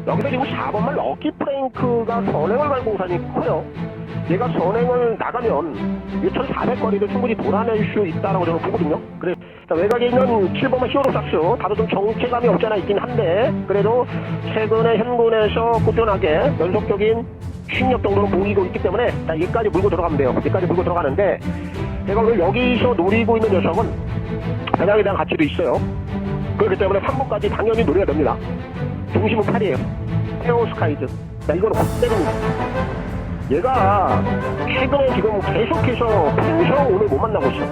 여기서 지금 4번만 럭키 프랭크가 선행을 갈 공산이 커요. 얘가 선행을 나가면 6,400거리를 충분히 돌아낼 수 있다라고 저는 보거든요. 그래, 자, 외곽에 있는 7번만 히어로삭스 다소 좀 정체감이 없지 않아 있긴 한데, 그래도 최근에 현군에서 꾸준하게 연속적인 추진력 정도는 보이고 있기 때문에 자, 얘까지 물고 들어가면 돼요. 얘까지 물고 들어가는데, 제가 오늘 여기서 노리고 있는 녀석은 배당에 대한 가치도 있어요. 그렇기 때문에 3번까지 당연히 노려야 됩니다. 중심은 8이에요. 페어스카이즈. 자, 이거는 확대입니다. 얘가 최근에 지금 계속해서 펜성 오늘 못 만나고 있어.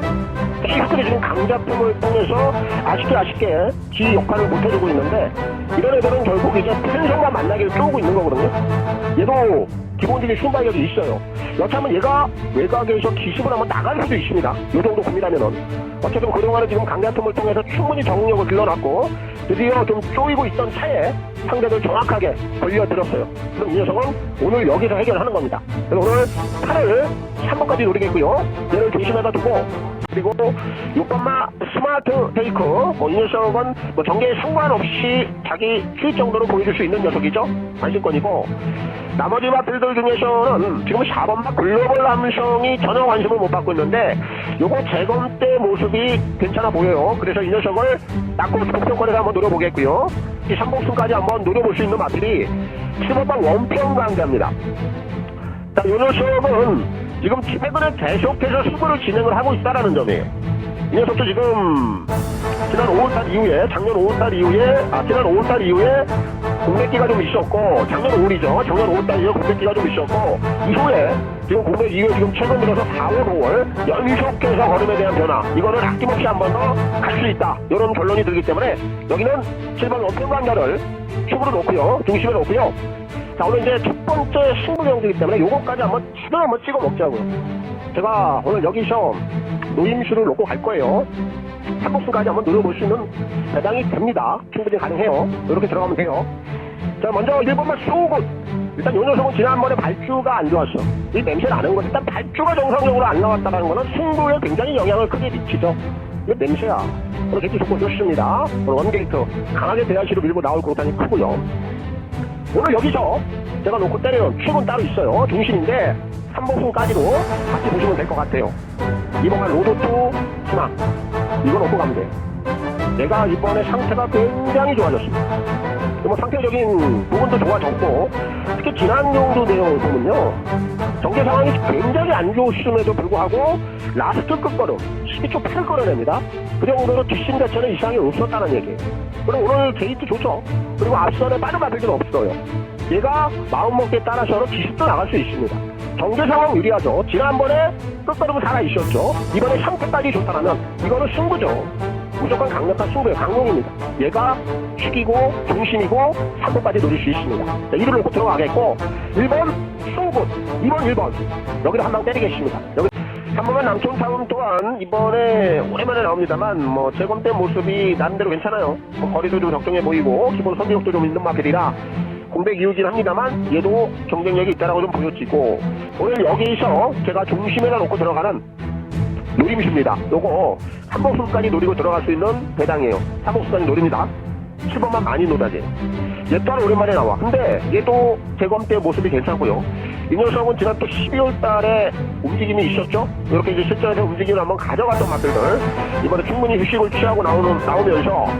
계속해서 지금 강자품을 통해서 아쉽게 지 역할을 못해주고 있는데, 이런 애들은 결국 이제 펜성과 만나기를 쪼고 있는 거거든요. 얘도 기본적인 순발력이 있어요. 여차하면 얘가 외곽에서 기습을 한번 나갈 수도 있습니다. 이 정도 고민하면은. 어쨌든 그동안은 지금 강자품을 통해서 충분히 정력을 길러놨고, 드디어 좀 쪼이고 있던 차에 상대를 정확하게 걸려들었어요. 그럼 이 녀석은 오늘 여기서 해결하는 겁니다. 그래서 오늘 팔을 3번까지 노리겠고요. 얘를 중심에다 두고, 그리고 6번마 스마트 테이크, 이 녀석은 전개에 상관없이 자기 수익 정도로 보여줄 수 있는 녀석이죠. 관심권이고, 나머지 마필들 중에서는 지금 4번마 글로벌 남성이 전혀 관심을 못 받고 있는데, 요거 재검 때 모습이 괜찮아 보여요. 그래서 이 녀석을 닦고 복종권에서 한번 노려보겠고요. 이 3복승까지 한번 노려볼 수 있는 마필이 15번 원평 강자입니다. 자, 이 녀석은 지금 최근에 계속해서 수구를 진행을 하고 있다라는 점이에요. 이 녀석도 지금 지난 5월달 이후에, 작년 5월달 이후에, 지난 5월달 이후에 공백기가 좀 있었고, 작년 5월이죠. 작년 5월달 이후에 공백기가 좀 있었고, 이후에 지금 공백 이후에 지금 최근 들어서 4월, 5월 연속해서 걸음에 대한 변화, 이거는 아낌없이 한 번 더 갈 수 있다, 이런 결론이 들기 때문에 여기는 7번 원평 강자를 축으로 놓고요, 중심에 놓고요. 자, 오늘 이제 첫 번째 승부 경기이기 때문에 요거까지 한번 치료 한번 찍어 먹자고요. 제가 오늘 여기서 노임수를 놓고 갈 거예요. 3복승까지 한번 노려볼 수 있는 배당이 됩니다. 충분히 가능해요. 이렇게 들어가면 돼요. 자, 먼저 1번만 쏘고, 일단 요 녀석은 지난번에 발주가 안 좋았어. 이 냄새 나는 건 일단 발주가 정상적으로 안 나왔다는 거는 승부에 굉장히 영향을 크게 미치죠. 이거 냄새야. 오늘 게이트 좋고 좋습니다. 오늘 원게이트 강하게 대하시로 밀고 나올 공산이 크고요. 오늘 여기서 제가 놓고 때리는 축은 따로 있어요. 중심인데 3복승까지도 같이 보시면 될 것 같아요. 이번만 로도투 희망, 이거 놓고 가면 돼요. 내가 이번에 상태가 굉장히 좋아졌습니다. 뭐 상태적인 부분도 좋아졌고, 특히 지난 정도 내용을 보면요, 정제 상황이 굉장히 안 좋았음에도 불구하고 라스트 끝걸음 12초 8을 끌어냅니다. 그 정도로 뒷심 자체는 이상이 없었다는 얘기예요. 그럼 오늘 게이트 좋죠. 그리고 앞선에 빠른 마필도 없어요. 얘가 마음먹기에 따라서는 기습도 나갈 수 있습니다. 정제 상황 유리하죠. 지난번에 끝걸음은 살아있었죠. 이번에 상태까지 좋다면 이거는 승부죠. 무조건 강력한 승부예요. 강공입니다. 얘가 축이고 중심이고 3번까지 노릴 수 있습니다. 자, 이를 놓고 들어가겠고, 1번 쏘굿, 2번 1번 여기도 한 방 때리겠습니다. 여기 3번만 남촌타운 또한 이번에 오랜만에 나옵니다만 재검된 모습이 나름대로 괜찮아요. 거리도 좀 적정해 보이고 기본 선제력도 좀 있는 마필이라 공백 이유긴 합니다만 얘도 경쟁력이 있다라고 좀 보여지고, 오늘 여기서 제가 중심에다 놓고 들어가는 노림수입니다. 요거 3복승까지 노리고 들어갈 수 있는 배당이에요. 3복승까지 노립니다. 7번만 많이 노다지. 얘 또한 오랜만에 나와. 근데 얘도 재검 때 모습이 괜찮고요. 이 녀석은 지난 또 12월 달에 움직임이 있었죠. 이렇게 이제 실전에서 움직임을 한번 가져갔던 맛들들 이번에 충분히 휴식을 취하고 나오면서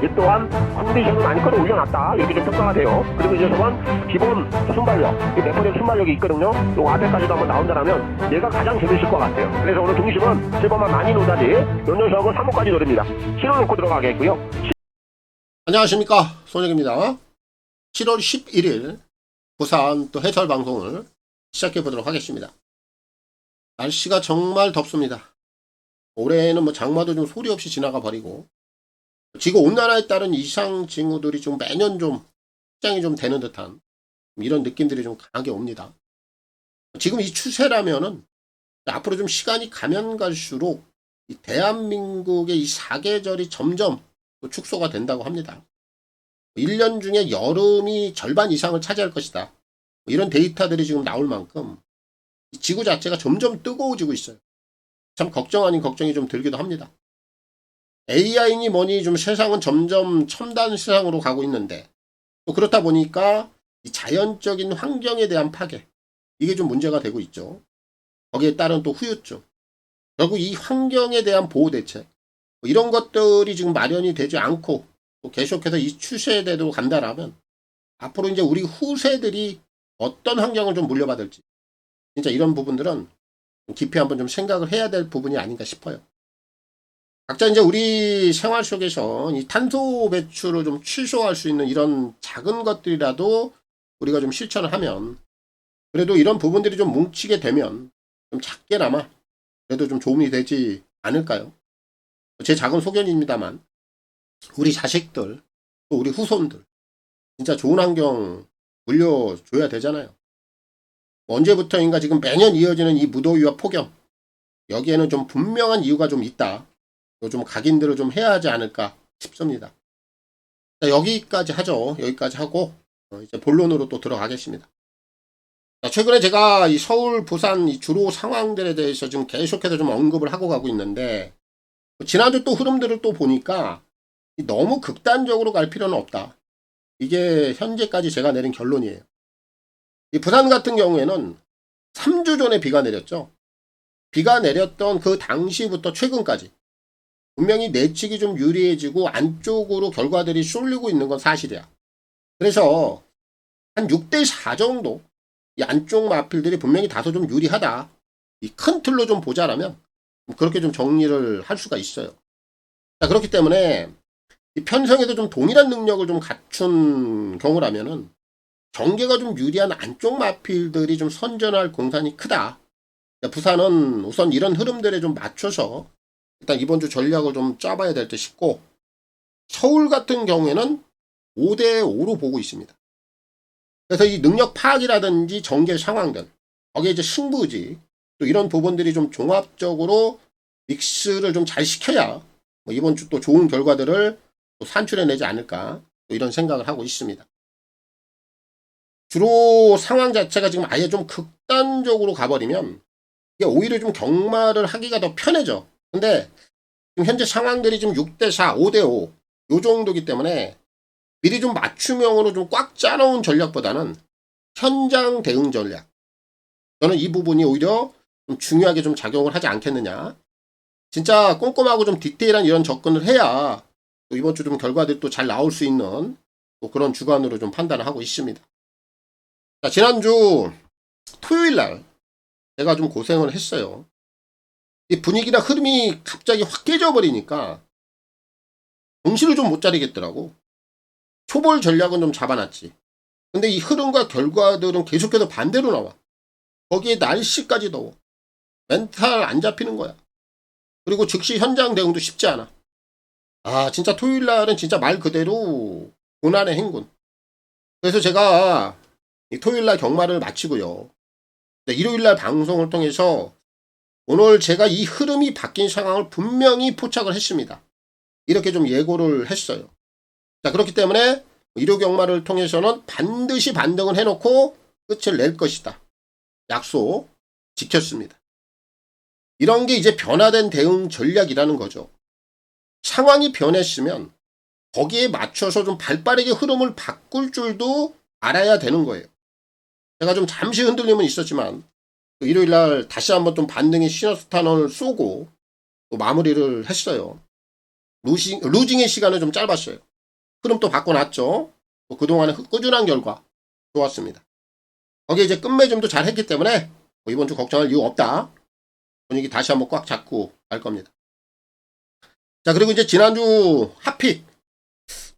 얘 또한 컨디션을 많이 끌어올려놨다, 이렇게 좀 평가가 돼요. 그리고 이 녀석은 기본 순발력, 이 네퍼전 순발력이 있거든요. 요 앞에까지도 한번 나온다면 얘가 가장 재밌을 것 같아요. 그래서 오늘 중심은 7번만 많이 노다지, 이 녀석은 3호까지 노립니다. 실을 놓고 들어가겠고요. 안녕하십니까, 손혁입니다. 7월 11일 부산 또 해설 방송을 시작해 보도록 하겠습니다. 날씨가 정말 덥습니다. 올해는 장마도 좀 소리 없이 지나가 버리고, 지구 온난화에 따른 이상 징후들이 좀 매년 좀 확장이 좀 되는 듯한 이런 느낌들이 좀 강하게 옵니다. 지금 이 추세라면은 앞으로 좀 시간이 가면 갈수록 이 대한민국의 이 사계절이 점점 축소가 된다고 합니다. 1년 중에 여름이 절반 이상을 차지할 것이다, 이런 데이터들이 지금 나올 만큼 지구 자체가 점점 뜨거워지고 있어요. 참 걱정 아닌 걱정이 좀 들기도 합니다. AI니 뭐니 좀 세상은 점점 첨단 세상으로 가고 있는데, 또 그렇다 보니까 이 자연적인 환경에 대한 파괴, 이게 좀 문제가 되고 있죠. 거기에 따른 또 후유증, 결국 이 환경에 대한 보호 대책, 이런 것들이 지금 마련이 되지 않고 또 계속해서 이 추세대로 간다라면 앞으로 이제 우리 후세들이 어떤 환경을 좀 물려받을지, 진짜 이런 부분들은 깊이 한번 좀 생각을 해야 될 부분이 아닌가 싶어요. 각자 이제 우리 생활 속에서 이 탄소 배출을 좀 취소할 수 있는 이런 작은 것들이라도 우리가 좀 실천을 하면, 그래도 이런 부분들이 좀 뭉치게 되면 좀 작게나마 그래도 좀 도움이 되지 않을까요? 제 작은 소견입니다만 우리 자식들 또 우리 후손들 진짜 좋은 환경 물려줘야 되잖아요. 언제부터인가 지금 매년 이어지는 이 무더위와 폭염, 여기에는 좀 분명한 이유가 좀 있다. 좀 각인들을 좀 해야 하지 않을까 싶습니다. 자, 여기까지 하죠. 여기까지 하고 이제 본론으로 또 들어가겠습니다. 자, 최근에 제가 이 서울, 부산 이 주로 상황들에 대해서 지금 계속해서 좀 언급을 하고 가고 있는데, 지난주 또 흐름들을 또 보니까 너무 극단적으로 갈 필요는 없다. 이게 현재까지 제가 내린 결론이에요. 이 부산 같은 경우에는 3주 전에 비가 내렸죠. 비가 내렸던 그 당시부터 최근까지 분명히 내측이 좀 유리해지고 안쪽으로 결과들이 쏠리고 있는 건 사실이야. 그래서 한 6대4 정도 이 안쪽 마필들이 분명히 다소 좀 유리하다. 이 큰 틀로 좀 보자라면 그렇게 좀 정리를 할 수가 있어요. 자, 그렇기 때문에 이 편성에도 좀 동일한 능력을 좀 갖춘 경우라면은 경계가 좀 유리한 안쪽 마필들이 좀 선전할 공산이 크다. 자, 부산은 우선 이런 흐름들에 좀 맞춰서 일단 이번 주 전략을 좀 짜봐야 될 듯 싶고, 서울 같은 경우에는 5대5로 보고 있습니다. 그래서 이 능력 파악이라든지 전개 상황들, 거기에 이제 승부지, 또 이런 부분들이 좀 종합적으로 믹스를 좀 잘 시켜야 뭐 이번 주 또 좋은 결과들을 또 산출해내지 않을까, 또 이런 생각을 하고 있습니다. 주로 상황 자체가 지금 아예 좀 극단적으로 가버리면 이게 오히려 좀 경마를 하기가 더 편해져. 근데 지금 현재 상황들이 지금 6대4, 5대5 요 정도기 때문에 미리 좀 맞춤형으로 좀 꽉 짜놓은 전략보다는 현장 대응 전략, 저는 이 부분이 오히려 좀 중요하게 좀 작용을 하지 않겠느냐. 진짜 꼼꼼하고 좀 디테일한 이런 접근을 해야 또 이번 주 좀 결과들이 또 잘 나올 수 있는 또 그런 주관으로 좀 판단을 하고 있습니다. 자, 지난주 토요일 날 제가 좀 고생을 했어요. 이 분위기나 흐름이 갑자기 확 깨져버리니까 정신을 좀 못 차리겠더라고. 초벌 전략은 좀 잡아놨지. 근데 이 흐름과 결과들은 계속해서 반대로 나와. 거기에 날씨까지 더워. 멘탈 안 잡히는 거야. 그리고 즉시 현장 대응도 쉽지 않아. 아, 진짜 토요일 날은 진짜 말 그대로 고난의 행군. 그래서 제가 이 토요일 날 경마를 마치고요. 일요일 날 방송을 통해서 오늘 제가 이 흐름이 바뀐 상황을 분명히 포착을 했습니다. 이렇게 좀 예고를 했어요. 자, 그렇기 때문에 일요 경마를 통해서는 반드시 반등을 해놓고 끝을 낼 것이다. 약속 지켰습니다. 이런 게 이제 변화된 대응 전략이라는 거죠. 상황이 변했으면 거기에 맞춰서 좀 발빠르게 흐름을 바꿀 줄도 알아야 되는 거예요. 제가 좀 잠시 흔들림은 있었지만 일요일 날 다시 한번 좀 반등의 시너스탄을 쏘고 또 마무리를 했어요. 루징의 시간은 좀 짧았어요. 흐름 또 바꿔놨죠. 또 그동안의 꾸준한 결과 좋았습니다. 거기에 이제 끝매점도 잘 했기 때문에 이번 주 걱정할 이유 없다. 분위기 다시 한번 꽉 잡고 갈 겁니다. 자, 그리고 이제 지난주 핫픽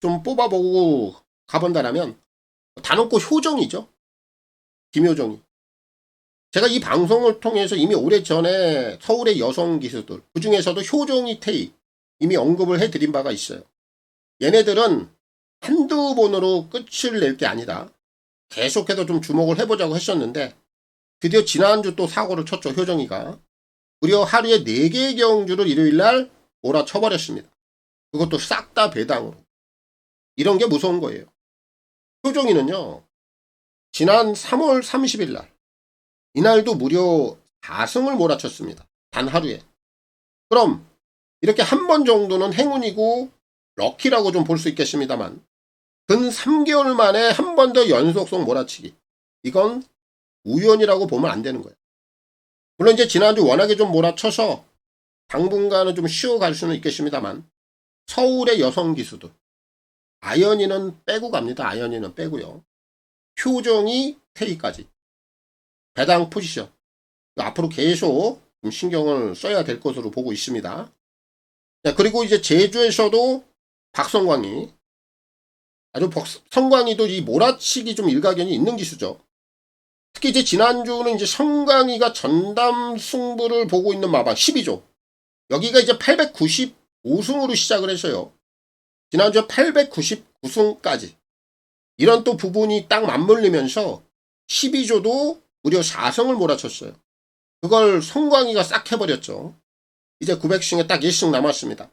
좀 뽑아보고 가본다라면 단언코 효정이죠. 김효정이. 제가 이 방송을 통해서 이미 오래전에 서울의 여성 기수들, 그 중에서도 효정이 테이 이미 언급을 해드린 바가 있어요. 얘네들은 한두 번으로 끝을 낼 게 아니다. 계속해서 좀 주목을 해보자고 했었는데 드디어 지난주 또 사고를 쳤죠. 효정이가. 무려 하루에 4개의 경주를 일요일날 몰아쳐버렸습니다. 그것도 싹 다 배당으로. 이런 게 무서운 거예요. 효정이는요. 지난 3월 30일 날 이날도 무려 4승을 몰아쳤습니다. 단 하루에. 그럼 이렇게 한 번 정도는 행운이고 럭키라고 좀 볼 수 있겠습니다만 근 3개월 만에 한 번 더 연속성 몰아치기. 이건 우연이라고 보면 안 되는 거예요. 물론 이제 지난주 워낙에 좀 몰아쳐서 당분간은 좀 쉬어갈 수는 있겠습니다만, 서울의 여성 기수들 아연이는 빼고 갑니다. 아연이는 빼고요. 효정이 테이까지 배당 포지션 앞으로 계속 좀 신경을 써야 될 것으로 보고 있습니다. 그리고 이제 제주에서도 박성광이 아주 성광이도 이 몰아치기 좀 일가견이 있는 기수죠. 특히 이제 지난주는 이제 성광이가 전담 승부를 보고 있는 마방 12조. 여기가 이제 895승으로 시작을 했어요. 지난주에 899승까지. 이런 또 부분이 딱 맞물리면서 12조도 무려 4승을 몰아쳤어요. 그걸 성광이가 싹 해버렸죠. 이제 900승에 딱 1승 남았습니다.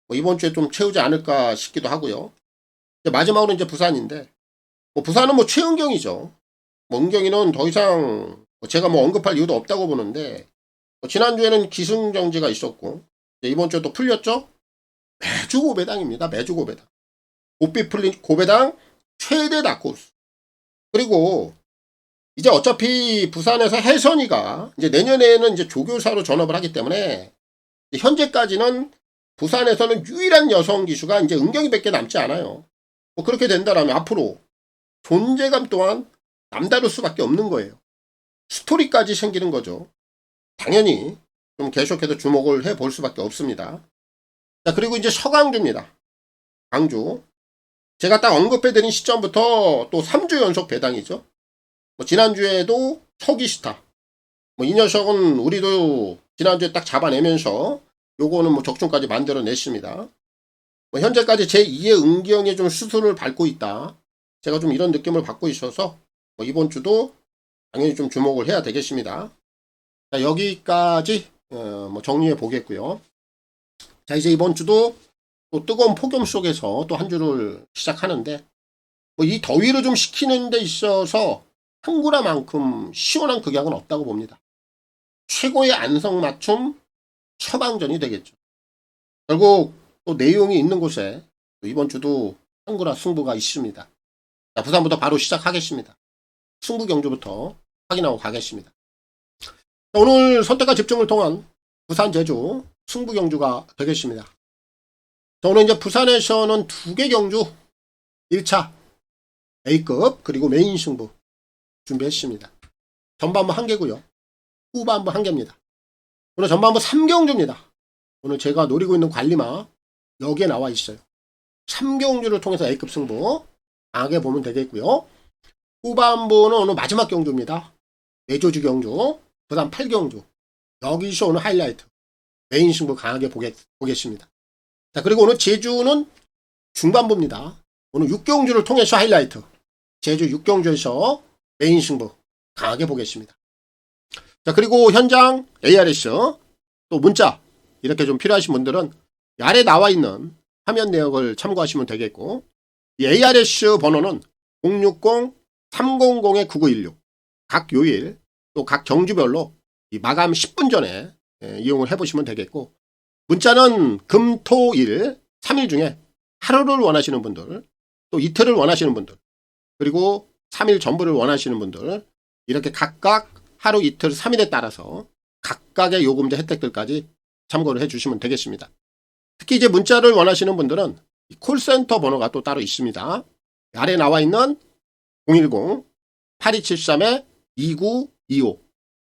뭐 이번 주에 좀 채우지 않을까 싶기도 하고요. 마지막으로 이제 부산인데, 뭐 부산은 뭐 최은경이죠. 뭐 은경이는 더 이상 제가 뭐 언급할 이유도 없다고 보는데, 뭐 지난주에는 기승정지가 있었고, 이번 주에 또 풀렸죠? 매주 고배당입니다. 매주 고배당. 곱비 풀린 고배당 최대 다코스. 그리고 이제 어차피 부산에서 혜선이가 이제 내년에는 이제 조교사로 전업을 하기 때문에 현재까지는 부산에서는 유일한 여성 기수가 이제 은경이밖에 남지 않아요. 뭐 그렇게 된다면 앞으로 존재감 또한 남다를 수밖에 없는 거예요. 스토리까지 생기는 거죠. 당연히 좀 계속해서 주목을 해볼 수밖에 없습니다. 자, 그리고 이제 서강주입니다. 강주. 제가 딱 언급해드린 시점부터 또 3주 연속 배당이죠. 뭐 지난주에도 서기스타. 뭐 이 녀석은 우리도 지난주에 딱 잡아내면서 요거는 뭐 적중까지 만들어냈습니다. 뭐 현재까지 제2의 은경에 좀 수순을 밟고 있다. 제가 좀 이런 느낌을 받고 있어서 뭐 이번 주도 당연히 좀 주목을 해야 되겠습니다. 자, 여기까지 뭐 정리해 보겠고요. 자, 이제 이번 주도 또 뜨거운 폭염 속에서 또 한 주를 시작하는데, 뭐 이 더위를 좀 식히는 데 있어서 한구라만큼 시원한 극약은 없다고 봅니다. 최고의 안성맞춤 처방전이 되겠죠. 결국 또 내용이 있는 곳에 이번 주도 한구라 승부가 있습니다. 자, 부산부터 바로 시작하겠습니다. 승부 경주부터 확인하고 가겠습니다. 자, 오늘 선택과 집중을 통한 부산 제주 승부 경주가 되겠습니다. 자, 오늘 이제 부산에서는 2개 경주 1차 A급 그리고 메인 승부 준비했습니다. 전반부 1개고요. 후반부 1개입니다. 오늘 전반부 3경주입니다. 오늘 제가 노리고 있는 관리마 여기에 나와 있어요. 3경주를 통해서 A급 승부 강하게 보면 되겠고요. 후반부는 오늘 마지막 경주입니다. 매조주 경주, 부산 8경주. 여기서 오늘 하이라이트 메인 승부 강하게 보겠습니다. 자, 그리고 오늘 제주는 중반부입니다. 오늘 6경주를 통해서 하이라이트. 제주 6경주에서 메인 승부 강하게 보겠습니다. 자, 그리고 현장 ARS 또 문자 이렇게 좀 필요하신 분들은 아래 나와 있는 화면 내역을 참고하시면 되겠고, 이 ARS 번호는 060-300-9916 각 요일 또 각 경주별로 이 마감 10분 전에 이용을 해보시면 되겠고, 문자는 금, 토, 일 3일 중에 하루를 원하시는 분들, 또 이틀을 원하시는 분들, 그리고 3일 전부를 원하시는 분들, 이렇게 각각 하루, 이틀, 3일에 따라서 각각의 요금제 혜택들까지 참고를 해주시면 되겠습니다. 특히 이제 문자를 원하시는 분들은 콜센터 번호가 또 따로 있습니다. 아래 나와 있는 010-8273-2925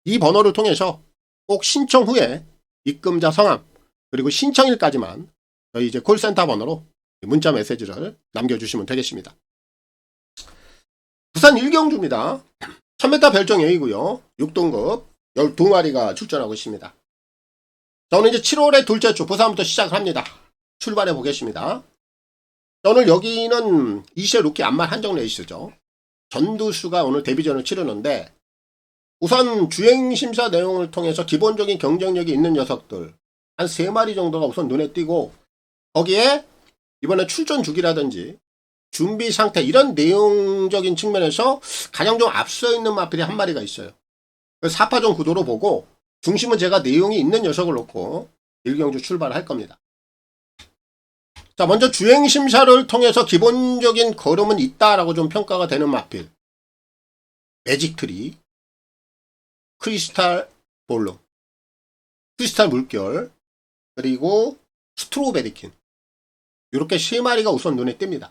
이 번호를 통해서 꼭 신청 후에 입금자 성함 그리고 신청일까지만 저희 이제 콜센터 번호로 문자 메시지를 남겨주시면 되겠습니다. 부산 1경주입니다. 1000m 별정 A고요. 6등급 12마리가 출전하고 있습니다. 저는 이제 7월의 둘째 주 부산부터 시작을 합니다. 출발해 보겠습니다. 오늘 여기는 2세 루키 안말 한정 레이스죠. 전두수가 오늘 데뷔전을 치르는데, 우선 주행심사 내용을 통해서 기본적인 경쟁력이 있는 녀석들 한 3마리 정도가 우선 눈에 띄고, 거기에 이번에 출전 주기라든지 준비 상태 이런 내용적인 측면에서 가장 좀 앞서 있는 마필이 한 마리가 있어요. 4파전 구도로 보고 중심은 제가 내용이 있는 녀석을 놓고 1경주 출발을 할 겁니다. 자, 먼저 주행심사를 통해서 기본적인 걸음은 있다라고 좀 평가가 되는 마필. 매직트리, 크리스탈 볼룸, 크리스탈 물결, 그리고 스트로베리킨. 이렇게 3마리가 우선 눈에 띕니다.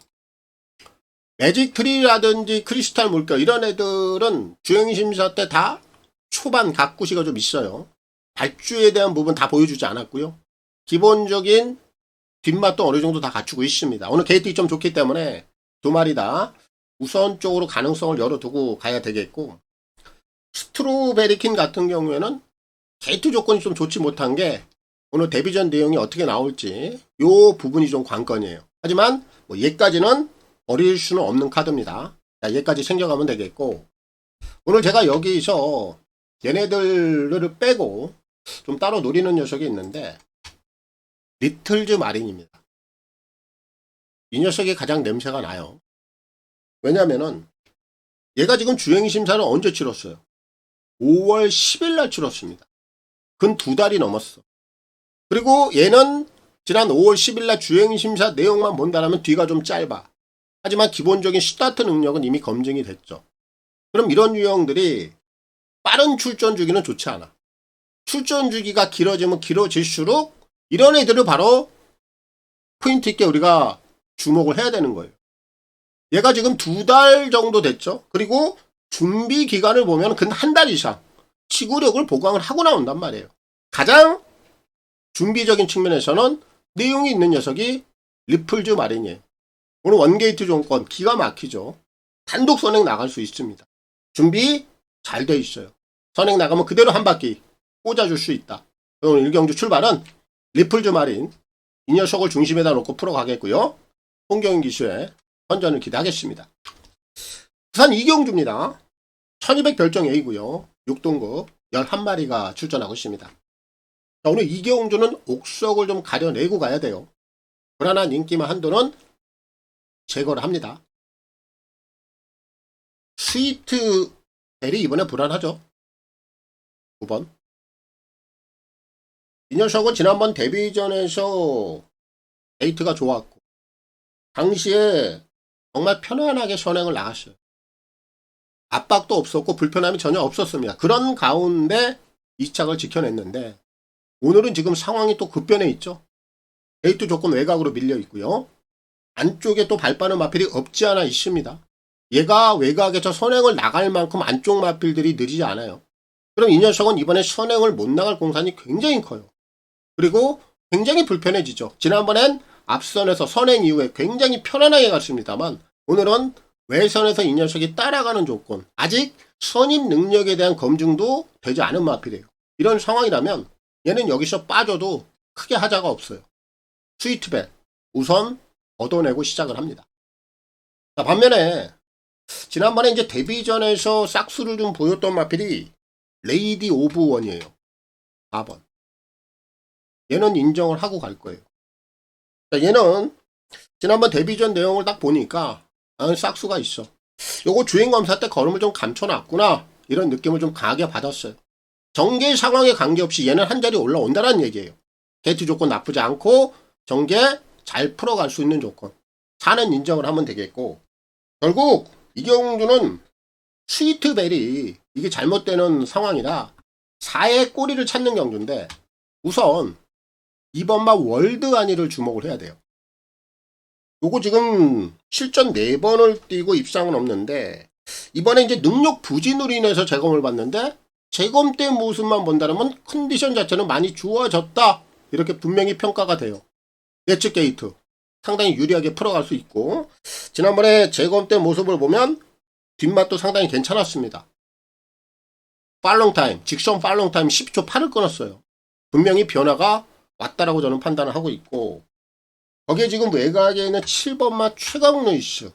매직트리라든지 크리스탈 물결 이런 애들은 주행심사 때 다 초반 각구시가 좀 있어요. 발주에 대한 부분 다 보여주지 않았고요. 기본적인 뒷맛도 어느 정도 다 갖추고 있습니다. 오늘 게이트 좀 좋기 때문에 2마리 다 우선적으로 가능성을 열어두고 가야 되겠고, 스트로베리킨 같은 경우에는 게이트 조건이 좀 좋지 못한 게 오늘 데뷔전 내용이 어떻게 나올지 요 부분이 좀 관건이에요. 하지만 뭐 얘까지는 버릴 수는 없는 카드입니다. 자, 얘까지 챙겨가면 되겠고, 오늘 제가 여기서 얘네들을 빼고 좀 따로 노리는 녀석이 있는데 리틀즈 마린입니다. 이 녀석이 가장 냄새가 나요. 왜냐면은 얘가 지금 주행심사를 언제 치렀어요? 5월 10일 날 치렀습니다. 근 2달이 넘었어. 그리고 얘는 지난 5월 10일 날 주행심사 내용만 본다면 뒤가 좀 짧아. 하지만 기본적인 스타트 능력은 이미 검증이 됐죠. 그럼 이런 유형들이 빠른 출전 주기는 좋지 않아. 출전 주기가 길어지면 길어질수록 이런 애들을 바로 포인트 있게 우리가 주목을 해야 되는 거예요. 얘가 지금 2달 정도 됐죠. 그리고 준비 기간을 보면 근 1달 이상 치구력을 보강을 하고 나온단 말이에요. 가장 준비적인 측면에서는 내용이 있는 녀석이 리플즈 마린이에요. 오늘 원게이트 조건 기가 막히죠. 단독 선행 나갈 수 있습니다. 준비 잘 돼 있어요. 선행 나가면 그대로 한 바퀴 꽂아줄 수 있다. 오늘 1경주 출발은 리플즈 마린 이 녀석을 중심에다 놓고 풀어가겠고요. 홍경인 기수의 선전을 기대하겠습니다. 부산 2경주입니다. 1200 별정 A고요. 6등급 11마리가 출전하고 있습니다. 자, 오늘 2경주는 옥석을 좀 가려내고 가야 돼요. 불안한 인기만 한도는 제거를 합니다. 스위트 벨이 이번에 불안하죠. 9번. 이 녀석은 지난번 데뷔전에서 데이트가 좋았고 당시에 정말 편안하게 선행을 나갔어요. 압박도 없었고 불편함이 전혀 없었습니다. 그런 가운데 2착을 지켜냈는데 오늘은 지금 상황이 또 급변해 있죠. 데이트 조건 외곽으로 밀려 있고요. 안쪽에 또 발빠른 마필이 없지 않아 있습니다. 얘가 외곽에서 선행을 나갈 만큼 안쪽 마필들이 느리지 않아요. 그럼 이 녀석은 이번에 선행을 못 나갈 공산이 굉장히 커요. 그리고 굉장히 불편해지죠. 지난번엔 앞선에서 선행 이후에 굉장히 편안하게 갔습니다만 오늘은 외선에서 이 녀석이 따라가는 조건, 아직 선임 능력에 대한 검증도 되지 않은 마필이에요. 이런 상황이라면 얘는 여기서 빠져도 크게 하자가 없어요. 스위트벨 우선 얻어내고 시작을 합니다. 자, 반면에 지난번에 이제 데뷔전에서 싹수를 좀 보였던 마필이 레이디 오브 원이에요. 4번. 얘는 인정을 하고 갈 거예요. 자, 얘는 지난번 데뷔전 내용을 딱 보니까 싹수가 있어. 요거 주행검사 때 걸음을 좀 감춰놨구나. 이런 느낌을 좀 강하게 받았어요. 전개 상황에 관계없이 얘는 한 자리 올라온다는 얘기예요. 게이트 조건 나쁘지 않고 전개 잘 풀어갈 수 있는 조건. 4는 인정을 하면 되겠고, 결국 이경주는 스위트벨이 이게 잘못되는 상황이라 4의 꼬리를 찾는 경주인데 우선 2번마 월드 안이를 주목을 해야 돼요. 요거 지금 실전 4번을 뛰고 입상은 없는데 이번에 이제 능력 부진으로 인해서 재검을 받는데 재검 때 모습만 본다면 컨디션 자체는 많이 좋아졌다. 이렇게 분명히 평가가 돼요. 예측 게이트 상당히 유리하게 풀어갈 수 있고 지난번에 재검 때 모습을 보면 뒷맛도 상당히 괜찮았습니다. 팔롱타임, 직선 팔롱타임 10초 8을 끊었어요. 분명히 변화가 왔다라고 저는 판단을 하고 있고 거기에 지금 외곽에 있는 7번마 최강 루이스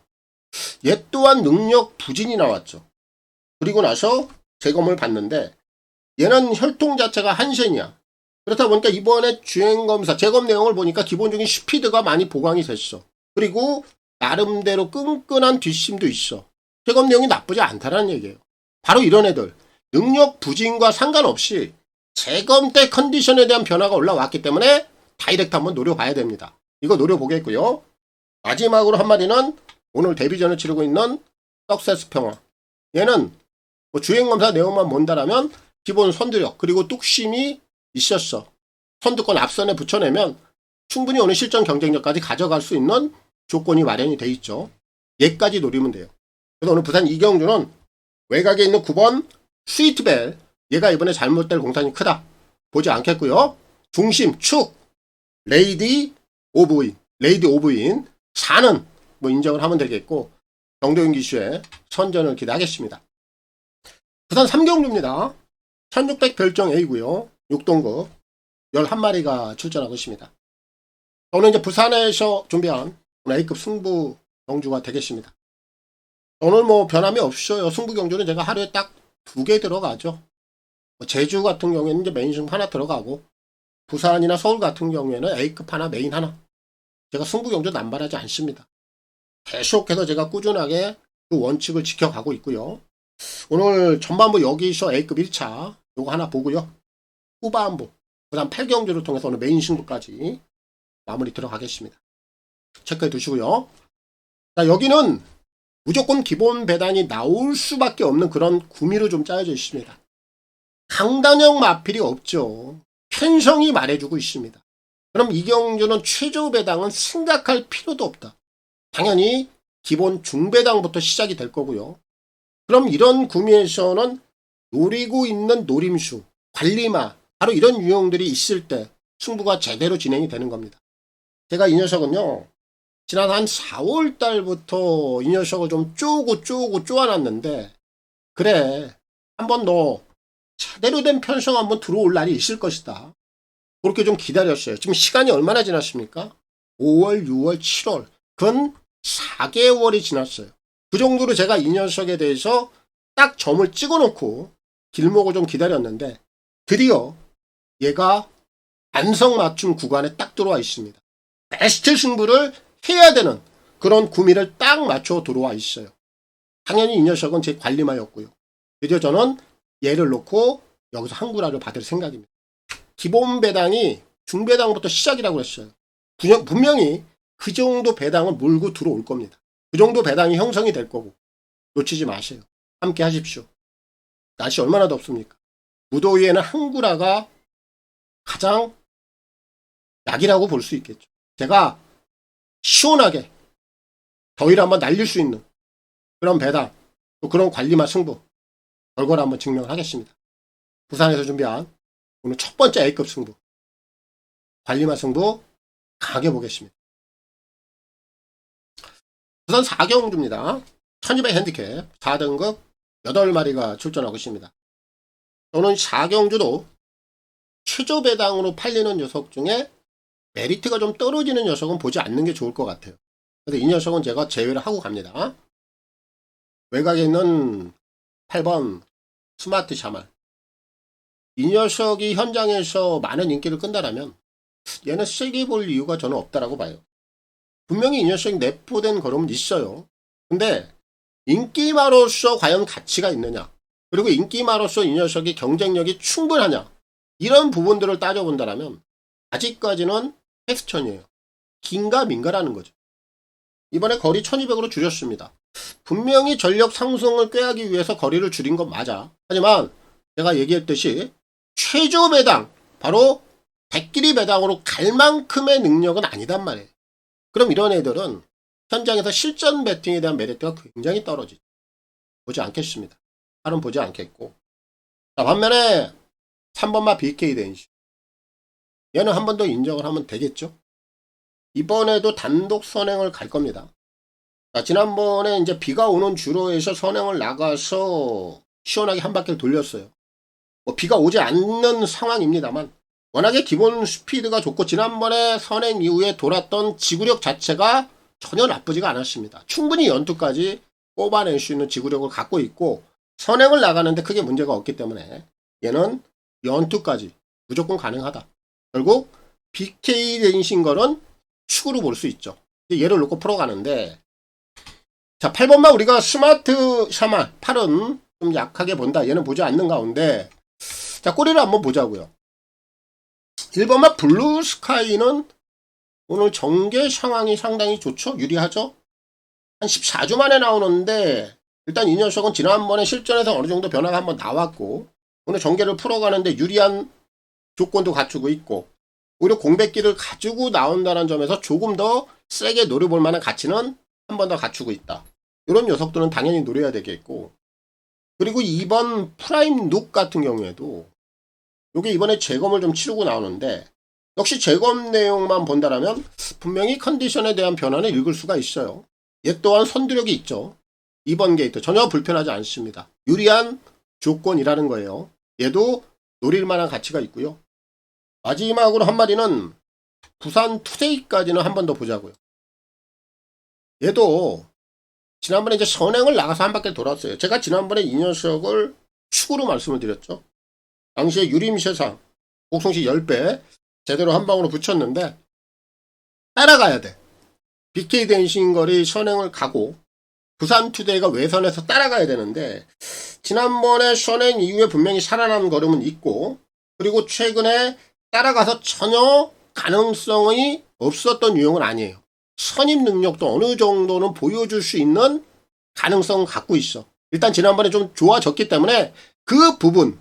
얘 또한 능력 부진이 나왔죠. 그리고 나서 재검을 봤는데 얘는 혈통 자체가 한센이야. 그렇다 보니까 이번에 주행검사 재검 내용을 보니까 기본적인 스피드가 많이 보강이 됐어. 그리고 나름대로 끈끈한 뒷심도 있어. 재검 내용이 나쁘지 않다라는 얘기예요. 바로 이런 애들 능력 부진과 상관없이 재검 때 컨디션에 대한 변화가 올라왔기 때문에 다이렉트 한번 노려봐야 됩니다. 이거 노려보겠고요. 마지막으로 한 마리는 오늘 데뷔전을 치르고 있는 석세스 평화. 얘는 뭐 주행검사 내용만 본다라면 기본 선두력 그리고 뚝심이 있었어. 선두권 앞선에 붙여내면 충분히 오늘 실전 경쟁력까지 가져갈 수 있는 조건이 마련이 돼 있죠. 얘까지 노리면 돼요. 그래서 오늘 부산 이경주는 외곽에 있는 9번 스위트벨, 얘가 이번에 잘못될 공산이 크다. 보지 않겠고요. 중심, 축, 레이디 오브인 4는 뭐 인정을 하면 되겠고, 정도윤 기수의 선전을 기대하겠습니다. 부산 3경주입니다. 1600 별정 A고요. 6동급 11마리가 출전하고 있습니다. 오늘 이제 부산에서 준비한 A급 승부 경주가 되겠습니다. 오늘 뭐 변함이 없어요. 승부 경주는 제가 하루에 딱 2개 들어가죠. 제주 같은 경우에는 이제 메인 승부 하나 들어가고, 부산이나 서울 같은 경우에는 A급 하나, 메인 하나. 제가 승부 경주 남발하지 않습니다. 계속해서 제가 꾸준하게 그 원칙을 지켜가고 있고요. 오늘 전반부 여기서 A급 1차 요거 하나 보고요. 후반부 그다음 8경주를 통해서 오늘 메인 승부까지 마무리 들어가겠습니다. 체크해 두시고요. 자, 여기는 무조건 기본 배당이 나올 수밖에 없는 그런 구미로 좀 짜여져 있습니다. 강단형 마필이 없죠. 편성이 말해주고 있습니다. 그럼 이 경주는 최저 배당은 생각할 필요도 없다. 당연히 기본 중배당부터 시작이 될 거고요. 그럼 이런 구미에서는 노리고 있는 노림수, 관리마, 바로 이런 유형들이 있을 때 승부가 제대로 진행이 되는 겁니다. 제가 이 녀석은요, 지난 한 4월 달부터 이 녀석을 좀 쪼고 쪼아놨는데, 그래, 한번 너 제대로 된 편성 한번 들어올 날이 있을 것이다. 그렇게 좀 기다렸어요. 지금 시간이 얼마나 지났습니까? 5월, 6월, 7월. 근 4개월이 지났어요. 그 정도로 제가 이 녀석에 대해서 딱 점을 찍어놓고 길목을 좀 기다렸는데, 드디어 얘가 안성맞춤 구간에 딱 들어와 있습니다. 베스트 승부를 해야 되는 그런 구미를 딱 맞춰 들어와 있어요. 당연히 이 녀석은 제 관리마였고요. 드디어 저는 얘를 놓고 여기서 한구라를 받을 생각입니다. 기본 배당이 중배당부터 시작이라고 했어요. 분명히 그 정도 배당을 몰고 들어올 겁니다. 그 정도 배당이 형성이 될 거고, 놓치지 마세요. 함께 하십시오. 날씨 얼마나 덥습니까? 무더위에는 한구라가 가장 약이라고 볼 수 있겠죠. 제가 시원하게 더위를 한번 날릴 수 있는 그런 배당, 또 그런 관리마 승부 결과를 한번 증명을 하겠습니다. 부산에서 준비한 오늘 첫 번째 A급 승부, 관리마 승부 강하게 보겠습니다. 부산 4경주입니다. 1200 핸디캡 4등급 8마리가 출전하고 있습니다. 저는 4경주도 최저 배당으로 팔리는 녀석 중에 메리트가 좀 떨어지는 녀석은 보지 않는 게 좋을 것 같아요. 그래서 이 녀석은 제가 제외를 하고 갑니다. 외곽에 있는 8번 스마트 샤말. 이 녀석이 현장에서 많은 인기를 끈다라면 얘는 세게 볼 이유가 저는 없다라고 봐요. 분명히 이 녀석이 내포된 걸음은 있어요. 근데 인기마로서 과연 가치가 있느냐, 그리고 인기마로서 이 녀석이 경쟁력이 충분하냐, 이런 부분들을 따져본다라면 아직까지는 텍스천이에요. 긴가 민가라는 거죠. 이번에 거리 1200으로 줄였습니다. 분명히 전력 상승을 꾀하기 위해서 거리를 줄인 건 맞아. 하지만 제가 얘기했듯이 최저 배당, 바로 백길이 배당으로 갈 만큼의 능력은 아니단 말이에요. 그럼 이런 애들은 현장에서 실전 배팅에 대한 메리트가 굉장히 떨어지죠. 보지 않겠습니다. 하는 보지 않겠고. 자, 반면에 3번마 BK 댄시. 얘는 한 번 더 인정을 하면 되겠죠. 이번에도 단독 선행을 갈 겁니다. 자, 지난번에 이제 비가 오는 주로에서 선행을 나가서 시원하게 한 바퀴를 돌렸어요. 뭐 비가 오지 않는 상황입니다만 워낙에 기본 스피드가 좋고 지난번에 선행 이후에 돌았던 지구력 자체가 전혀 나쁘지가 않았습니다. 충분히 연투까지 뽑아낼 수 있는 지구력을 갖고 있고 선행을 나가는데 크게 문제가 없기 때문에 얘는 연투까지 무조건 가능하다. 결국 BK 댄신 거는 축으로 볼 수 있죠. 얘를 놓고 풀어가는데, 자, 8번만 우리가 스마트 샤말 8은 좀 약하게 본다. 얘는 보지 않는 가운데, 자, 꼬리를 한번 보자고요. 1번만 블루 스카이는 오늘 전개 상황이 상당히 좋죠? 유리하죠? 한 14주 만에 나오는데 일단 이 녀석은 지난번에 실전에서 어느 정도 변화가 한번 나왔고 오늘 전개를 풀어가는데 유리한 조건도 갖추고 있고 오히려 공백기를 가지고 나온다는 점에서 조금 더 세게 노려볼 만한 가치는 한 번 더 갖추고 있다. 이런 녀석들은 당연히 노려야 되겠고 그리고 이번 프라임 룩 같은 경우에도 이게 이번에 재검을 좀 치르고 나오는데 역시 재검 내용만 본다라면 분명히 컨디션에 대한 변화는 읽을 수가 있어요. 얘 또한 선두력이 있죠. 2번 게이트 전혀 불편하지 않습니다. 유리한 조건이라는 거예요. 얘도 노릴 만한 가치가 있고요. 마지막으로 한 마리는 부산 투데이까지는 한 번 더 보자고요. 얘도 지난번에 이제 선행을 나가서 한 바퀴 돌았어요. 제가 지난번에 이 녀석을 축으로 말씀을 드렸죠. 당시에 유림세상 곡성시 10배 제대로 한 방으로 붙였는데 따라가야 돼. BK 댄싱거리 선행을 가고 부산 투데이가 외선에서 따라가야 되는데 지난번에 선행 이후에 분명히 살아난 걸음은 있고 그리고 최근에 따라가서 전혀 가능성이 없었던 유형은 아니에요. 선임 능력도 어느 정도는 보여줄 수 있는 가능성을 갖고 있어. 일단 지난번에 좀 좋아졌기 때문에 그 부분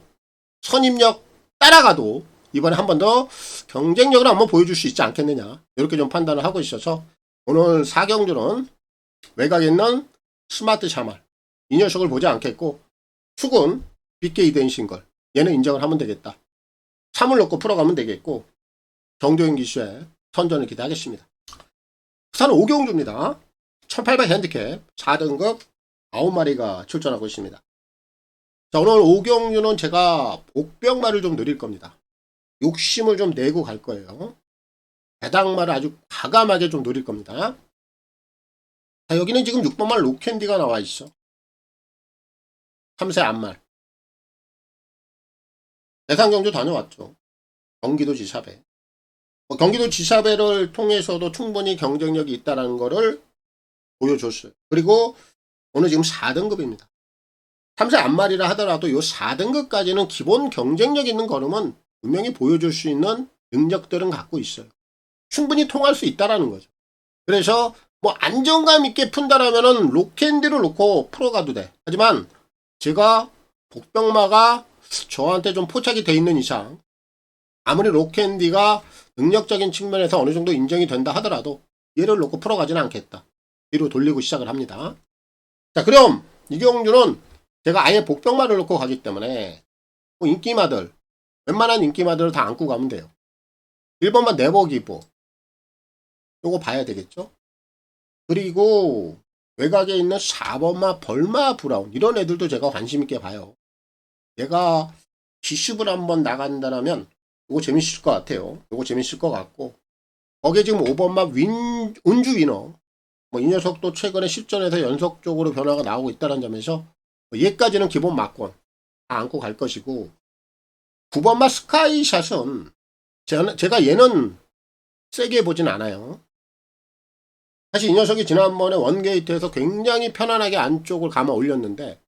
선임력 따라가도 이번에 한 번 더 경쟁력을 한번 보여줄 수 있지 않겠느냐 이렇게 좀 판단을 하고 있어서 오늘 4경주는 외곽에 있는 스마트 샤말 이 녀석을 보지 않겠고 축은 BK 댄싱걸 얘는 인정을 하면 되겠다. 3을 넣고 풀어가면 되겠고 정도현 기수의 선전을 기대하겠습니다. 부산 5경주입니다. 1800 핸디캡 4등급 9마리가 출전하고 있습니다. 자, 오늘 5경주는 제가 복병말을 좀 누릴 겁니다. 욕심을 좀 내고 갈 거예요. 배당말을 아주 과감하게 좀 노릴 겁니다. 자, 여기는 지금 6번말 로캔디가 나와 있어. 3세 앞말. 대상경주 다녀왔죠. 경기도 지사배. 경기도 지사배를 통해서도 충분히 경쟁력이 있다는 거를 보여줬어요. 그리고 오늘 지금 4등급입니다. 3세 앞말이라 하더라도 이 4등급까지는 기본 경쟁력 있는 걸음은 분명히 보여줄 수 있는 능력들은 갖고 있어요. 충분히 통할 수 있다라는 거죠. 그래서 뭐 안정감 있게 푼다라면은 로캔디를 놓고 풀어가도 돼. 하지만 제가 복병마가 저한테 좀 포착이 돼 있는 이상 아무리 로캔디가 능력적인 측면에서 어느 정도 인정이 된다 하더라도 얘를 놓고 풀어가지는 않겠다. 뒤로 돌리고 시작을 합니다. 자, 그럼 이경주는 제가 아예 복병마를 놓고 가기 때문에 뭐 인기마들 웬만한 인기마들을 다 안고 가면 돼요. 1번만 네버기보 요거 봐야 되겠죠. 그리고 외곽에 있는 4번마 벌마 브라운 이런 애들도 제가 관심 있게 봐요. 얘가 기습을 한번 나간다면 요거 재밌을 것 같아요. 요거 재밌을 것 같고 거기에 지금 5번마 운주 위너 뭐 이 녀석도 최근에 실전에서 연속적으로 변화가 나오고 있다는 점에서 얘까지는 기본 막권 다 안고 갈 것이고 9번마 스카이샷은 제가 얘는 세게 보진 않아요. 사실 이 녀석이 지난번에 원게이트에서 굉장히 편안하게 안쪽을 감아 올렸는데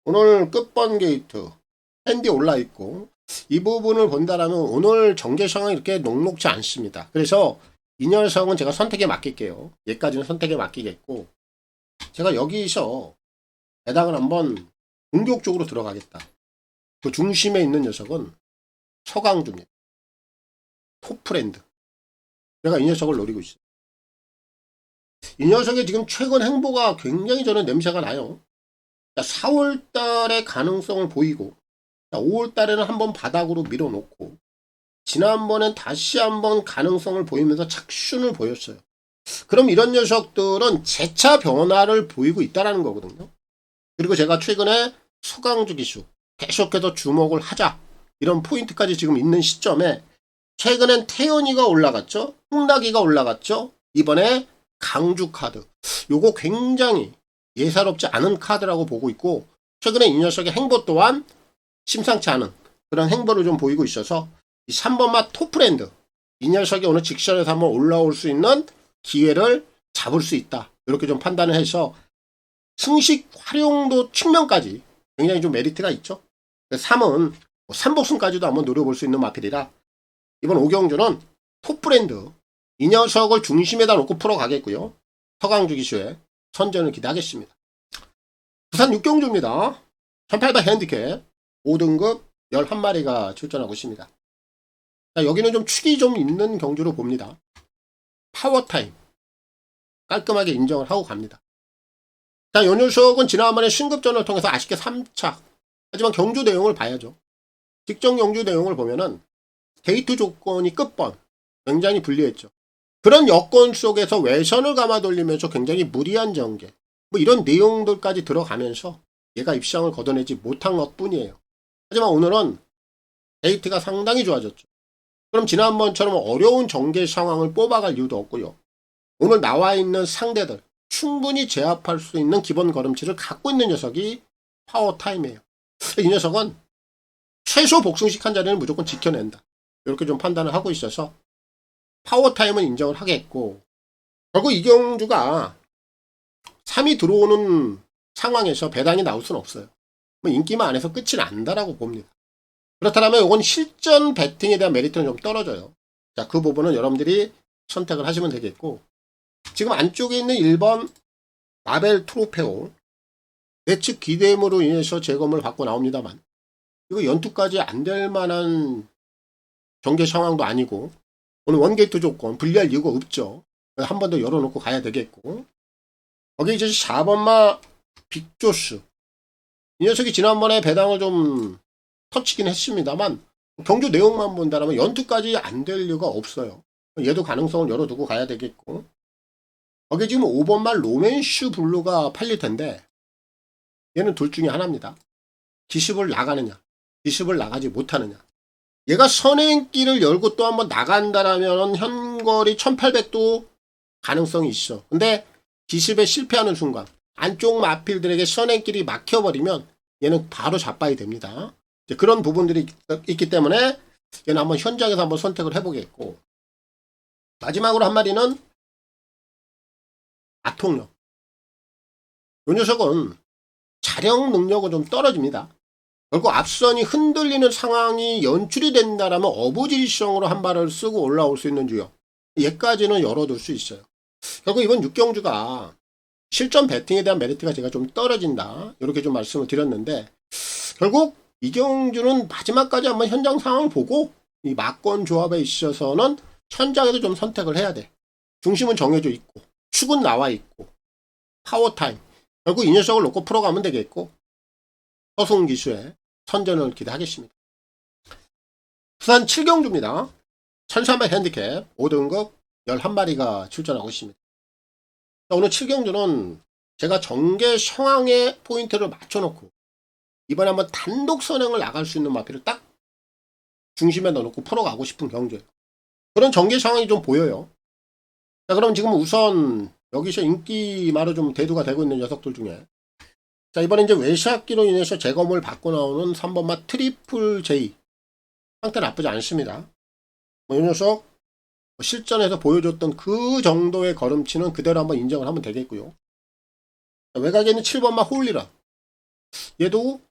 오늘 끝번 게이트 핸디 올라있고 이 부분을 본다라면 오늘 전개상은 이렇게 녹록지 않습니다. 그래서 이 녀석은 제가 선택에 맡길게요. 얘까지는 선택에 맡기겠고 제가 여기서 배당을 한번 공격적으로 들어가겠다. 그 중심에 있는 녀석은 서강주입니다. 톱프렌드. 제가 이 녀석을 노리고 있어요. 이 녀석의 지금 최근 행보가 굉장히 저는 냄새가 나요. 4월달에 가능성을 보이고 5월달에는 한번 바닥으로 밀어놓고 지난번엔 다시 한번 가능성을 보이면서 착순을 보였어요. 그럼 이런 녀석들은 재차 변화를 보이고 있다는 거거든요. 그리고 제가 최근에 서강주 기수 계속해서 주목을 하자 이런 포인트까지 지금 있는 시점에 최근엔 태연이가 올라갔죠. 홍락이가 올라갔죠. 이번에 강주 카드 요거 굉장히 예사롭지 않은 카드라고 보고 있고 최근에 이 녀석의 행보 또한 심상치 않은 그런 행보를 좀 보이고 있어서 이 3번마 톱프렌드 이 녀석이 오늘 직선에서 한번 올라올 수 있는 기회를 잡을 수 있다. 이렇게 좀 판단을 해서 승식 활용도 측면까지 굉장히 좀 메리트가 있죠. 3은 3복승까지도 한번 노려볼 수 있는 마필이라 이번 5경주는 톱브랜드 이 이 녀석을 중심에다 놓고 풀어가겠고요. 서강주 기수의 선전을 기대하겠습니다. 부산 6경주입니다. 1800 핸디캡 5등급 11마리가 출전하고 있습니다. 자, 여기는 좀 축이 좀 있는 경주로 봅니다. 파워타임 깔끔하게 인정을 하고 갑니다. 자, 요 녀석은 지난번에 신급전을 통해서 아쉽게 3착. 하지만 경주 내용을 봐야죠. 직전 경주 내용을 보면은 게이트 조건이 끝번 굉장히 불리했죠. 그런 여건 속에서 외선을 감아 돌리면서 굉장히 무리한 전개 뭐 이런 내용들까지 들어가면서 얘가 입상을 걷어내지 못한 것 뿐이에요. 하지만 오늘은 게이트가 상당히 좋아졌죠. 그럼 지난번처럼 어려운 전개 상황을 뽑아갈 이유도 없고요. 오늘 나와 있는 상대들 충분히 제압할 수 있는 기본 걸음치를 갖고 있는 녀석이 파워타임이에요. 이 녀석은 최소 복승식 한 자리는 무조건 지켜낸다. 이렇게 좀 판단을 하고 있어서 파워타임은 인정을 하겠고, 결국 이경주가 3위 들어오는 상황에서 배당이 나올 수는 없어요. 뭐 인기만 안 해서 끝이 난다라고 봅니다. 그렇다면 이건 실전 배팅에 대한 메리트는 좀 떨어져요. 자, 그 부분은 여러분들이 선택을 하시면 되겠고, 지금 안쪽에 있는 1번 마벨 트로페오 예측 기대임으로 인해서 재검을 받고 나옵니다만, 이거 연투까지 안 될 만한 경계 상황도 아니고 오늘 원게이트 조건 불리할 이유가 없죠. 한 번 더 열어놓고 가야 되겠고, 거기 이제 4번마 빅조스 이 녀석이 지난번에 배당을 좀 터치긴 했습니다만 경주 내용만 본다면 연투까지 안 될 이유가 없어요. 얘도 가능성을 열어두고 가야 되겠고, 거기 지금 5번마 로맨슈 블루가 팔릴 텐데 얘는 둘 중에 하나입니다. 기습을 나가느냐 기습을 나가지 못하느냐. 얘가 선행길을 열고 또 한번 나간다라면 현거리 1800도 가능성이 있어. 근데 기습에 실패하는 순간 안쪽 마필들에게 선행길이 막혀버리면 얘는 바로 자빠이 됩니다. 이제 그런 부분들이 있기 때문에 얘는 한번 현장에서 한번 선택을 해보겠고, 마지막으로 한 마리는 아통령. 이 녀석은 자력 능력은 좀 떨어집니다. 결국 앞선이 흔들리는 상황이 연출이 된다라면 어부질성으로 한 발을 쓰고 올라올 수 있는 주요. 얘까지는 열어둘 수 있어요. 결국 이번 6경주가 실전 배팅에 대한 메리트가 제가 좀 떨어진다. 이렇게 좀 말씀을 드렸는데, 결국 이 경주는 마지막까지 한번 현장 상황을 보고 이 막권 조합에 있어서는 현장에도 좀 선택을 해야 돼. 중심은 정해져 있고 축은 나와 있고 파워타임. 결국 이 녀석을 놓고 풀어가면 되겠고, 서승 기수의 선전을 기대하겠습니다. 부산 7경주입니다. 1300 핸디캡 5등급 11마리가 출전하고 있습니다. 오늘 7경주는 제가 전개 상황에 포인트를 맞춰놓고 이번에 한번 단독 선행을 나갈 수 있는 마피를 딱 중심에 넣어놓고 풀어가고 싶은 경주예요. 그런 전개 상황이 좀 보여요. 자, 그럼 지금 우선 여기서 인기마로 좀 대두가 되고 있는 녀석들 중에, 자, 이번에 이제 외샷기로 인해서 재검을 받고 나오는 3번마 트리플 J 상태 나쁘지 않습니다. 이 녀석 실전에서 보여줬던 그 정도의 걸음치는 그대로 한번 인정을 하면 되겠고요. 자, 외곽에 있는 7번마 홀리런, 얘도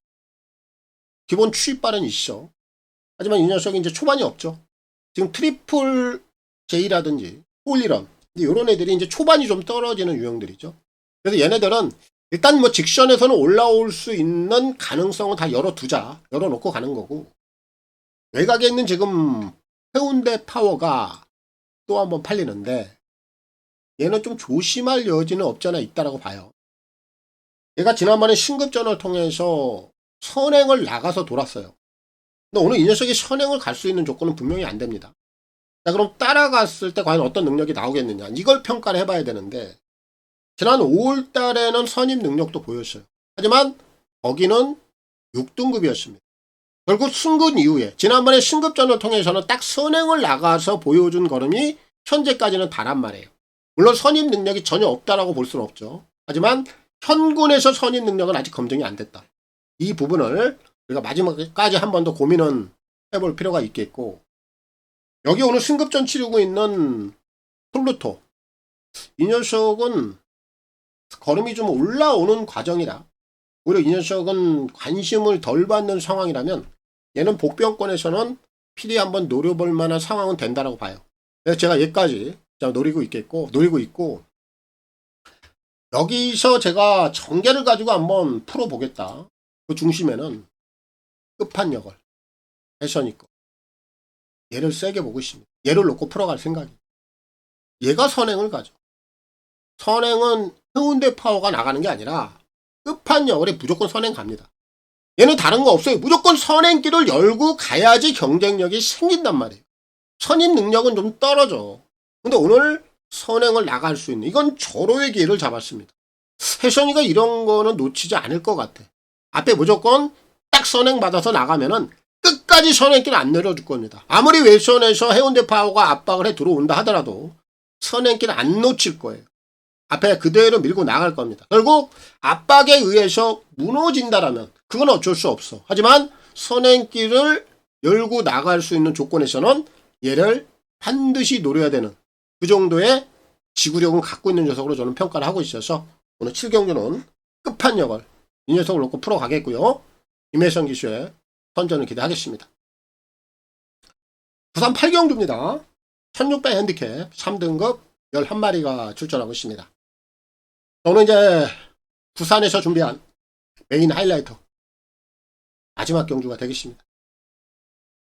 기본 추입발은 있어. 하지만 이 녀석이 이제 초반이 없죠. 지금 트리플 J라든지 홀리런 이런 애들이 이제 초반이 좀 떨어지는 유형들이죠. 그래서 얘네들은 일단 뭐 직선에서는 올라올 수 있는 가능성은 다 열어두자. 열어놓고 가는 거고, 외곽에 있는 지금 해운대 파워가 또 한번 팔리는데 얘는 좀 조심할 여지는 없잖아 있다라고 봐요. 얘가 지난번에 신급전을 통해서 선행을 나가서 돌았어요. 근데 오늘 이 녀석이 선행을 갈 수 있는 조건은 분명히 안 됩니다. 자, 그럼 따라갔을 때 과연 어떤 능력이 나오겠느냐, 이걸 평가를 해봐야 되는데, 지난 5월 달에는 선임 능력도 보였어요. 하지만 거기는 6등급이었습니다. 결국 승근 이후에 지난번에 신급전을 통해서는 딱 선행을 나가서 보여준 걸음이 현재까지는 다란 말이에요. 물론 선임 능력이 전혀 없다라고 볼 수는 없죠. 하지만 현군에서 선임 능력은 아직 검증이 안 됐다. 이 부분을 우리가 마지막까지 한 번 더 고민은 해볼 필요가 있겠고, 여기 오늘 승급전 치르고 있는 플루토, 이 녀석은 걸음이 좀 올라오는 과정이라 오히려 이 녀석은 관심을 덜 받는 상황이라면 얘는 복병권에서는 필히 한번 노려볼 만한 상황은 된다라고 봐요. 그래서 제가 얘까지 노리고 있고, 여기서 제가 전개를 가지고 한번 풀어보겠다. 그 중심에는 끝판역을 해선이 거. 얘를 세게 보고 있습니다. 얘를 놓고 풀어갈 생각이에요. 얘가 선행을 가죠. 선행은 해운대 파워가 나가는 게 아니라 끝판역을 무조건 선행 갑니다. 얘는 다른 거 없어요. 무조건 선행길을 열고 가야지 경쟁력이 생긴단 말이에요. 선임 능력은 좀 떨어져. 근데 오늘 선행을 나갈 수 있는, 이건 절호의 기회를 잡았습니다. 혜선이가 이런 거는 놓치지 않을 것 같아. 앞에 무조건 딱 선행 받아서 나가면은 끝까지 선행길 안 내려줄 겁니다. 아무리 외선에서 해운대 파워가 압박을 해 들어온다 하더라도 선행길 안 놓칠 거예요. 앞에 그대로 밀고 나갈 겁니다. 결국 압박에 의해서 무너진다라면 그건 어쩔 수 없어. 하지만 선행길을 열고 나갈 수 있는 조건에서는 얘를 반드시 노려야 되는 그 정도의 지구력은 갖고 있는 녀석으로 저는 평가를 하고 있어서 오늘 7경주는 끝판역을 이 녀석을 놓고 풀어가겠고요. 임혜성 기수의 선전을 기대하겠습니다. 부산 8경주입니다. 1600 핸디캡 3등급 11마리가 출전하고 있습니다. 오늘 이제 부산에서 준비한 메인 하이라이터 마지막 경주가 되겠습니다.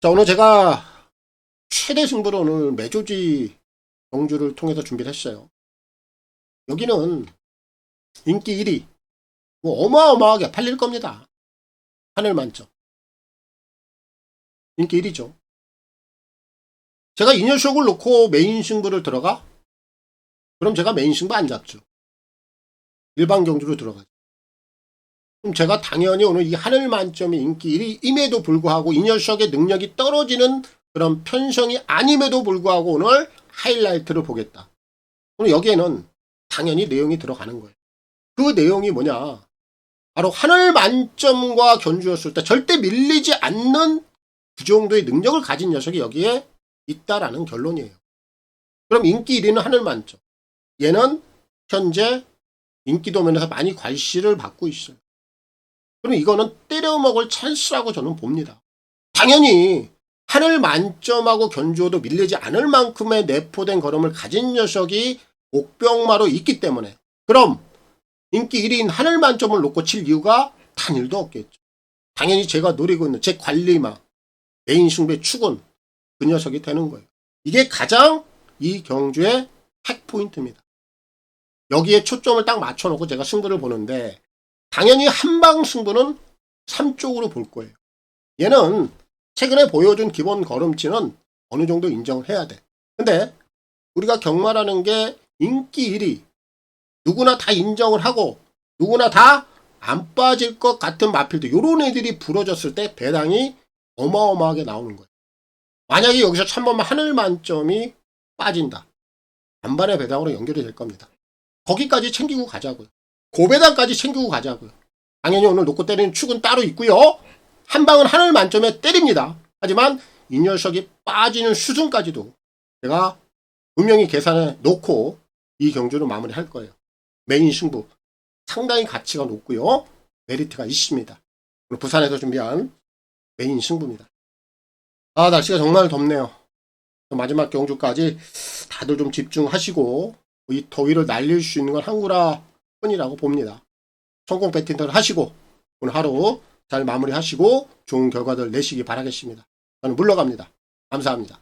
자, 오늘 제가 최대 승부로 오늘 매조지 경주를 통해서 준비를 했어요. 여기는 인기 1위 뭐 어마어마하게 팔릴 겁니다. 하늘 만점 인기 1위죠. 제가 이 녀석을 놓고 메인 승부를 들어가? 그럼 제가 메인 승부 안 잡죠. 일반 경주로 들어가죠. 그럼 제가 당연히 오늘 이 하늘 만점의 인기 1위임에도 불구하고 이 녀석의 능력이 떨어지는 그런 편성이 아님에도 불구하고 오늘 하이라이트를 보겠다. 오늘 여기에는 당연히 내용이 들어가는 거예요. 그 내용이 뭐냐? 바로 하늘 만점과 견주었을 때 절대 밀리지 않는 그 정도의 능력을 가진 녀석이 여기에 있다라는 결론이에요. 그럼 인기 1위는 하늘 만점. 얘는 현재 인기도 면에서 많이 관시를 받고 있어요. 그럼 이거는 때려먹을 찬스라고 저는 봅니다. 당연히 하늘 만점하고 견주어도 밀리지 않을 만큼의 내포된 걸음을 가진 녀석이 옥병마로 있기 때문에 그럼 인기 1위인 하늘 만점을 놓고 칠 이유가 단일도 없겠죠. 당연히 제가 노리고 있는 제 관리마 메인 승부의 축은 그 녀석이 되는 거예요. 이게 가장 이 경주의 핵포인트입니다. 여기에 초점을 딱 맞춰놓고 제가 승부를 보는데 당연히 한방 승부는 3쪽으로 볼 거예요. 얘는 최근에 보여준 기본 걸음치는 어느 정도 인정을 해야 돼. 근데 우리가 경마라는 게 인기 1위 누구나 다 인정을 하고 누구나 다 안 빠질 것 같은 마필드 요런 애들이 부러졌을 때 배당이 어마어마하게 나오는 거예요. 만약에 여기서 참범 하늘 만점이 빠진다. 반반의 배당으로 연결이 될 겁니다. 거기까지 챙기고 가자고요. 고배당까지 챙기고 가자고요. 당연히 오늘 놓고 때리는 축은 따로 있고요. 한 방은 하늘 만점에 때립니다. 하지만 이 녀석이 빠지는 수준까지도 제가 분명히 계산해 놓고 이 경주를 마무리할 거예요. 메인 승부 상당히 가치가 높고요. 메리트가 있습니다. 오늘 부산에서 준비한 메인 승부입니다. 아, 날씨가 정말 덥네요. 마지막 경주까지 다들 좀 집중하시고 이 더위를 날릴 수 있는 건 한구라 뿐이라고 봅니다. 성공 배팅을 하시고 오늘 하루 잘 마무리하시고 좋은 결과들 내시기 바라겠습니다. 저는 물러갑니다. 감사합니다.